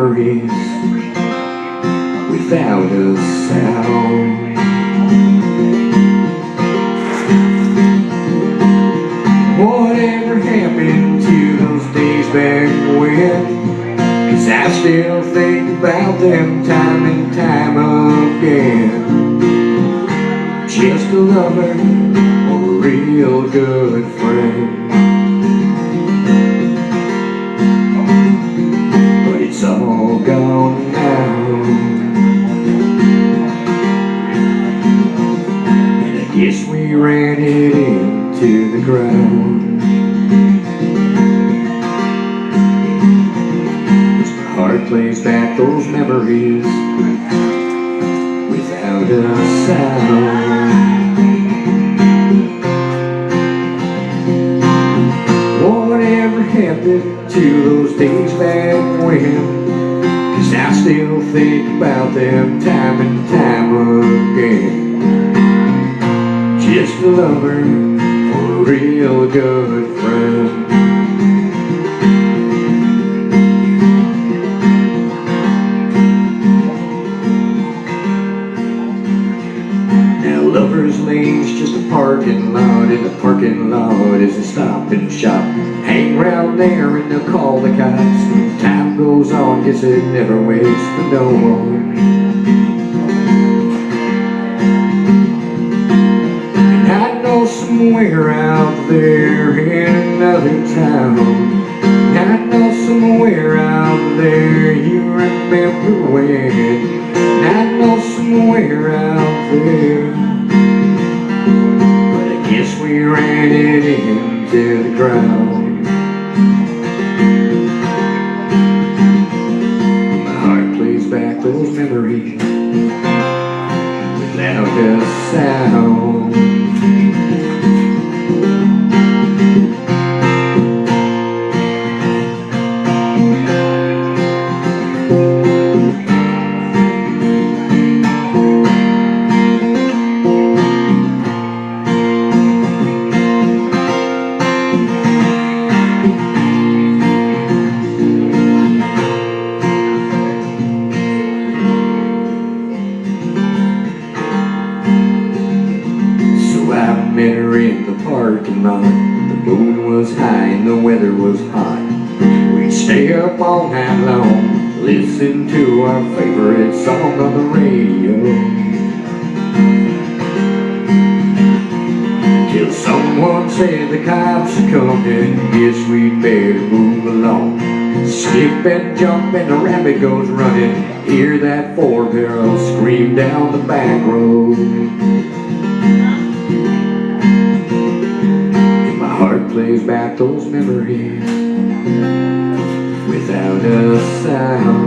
memories without a sound. Whatever happened to those days back when? 'Cause I still think about them time and time again. Just a lover or a real good friend, but it's all gone now. And I guess we ran it into the ground. Heart plays back those memories without a sound. Whatever happened to those days back when? 'Cause I still think about them time and time again. Just a lover or a real good friend. Lover's Lane's just a parking lot, and the parking lot is a stop and shop. Hang round there and they'll call the cops. Time goes on, guess it never waits for no one. And I know somewhere out there in another town, I know somewhere out there you remember when. I know somewhere out there, guess we ran it into the ground. My heart plays back those memories without a sound. Met her in the parking lot. The moon was high and the weather was hot. We'd stay up all night long, listen to our favorite song on the radio, till someone said the cops are coming. Guess we'd better move along. Skip and jump and a rabbit goes running. Hear that four-barrel scream down the back road. Heart plays back those memories without a sound.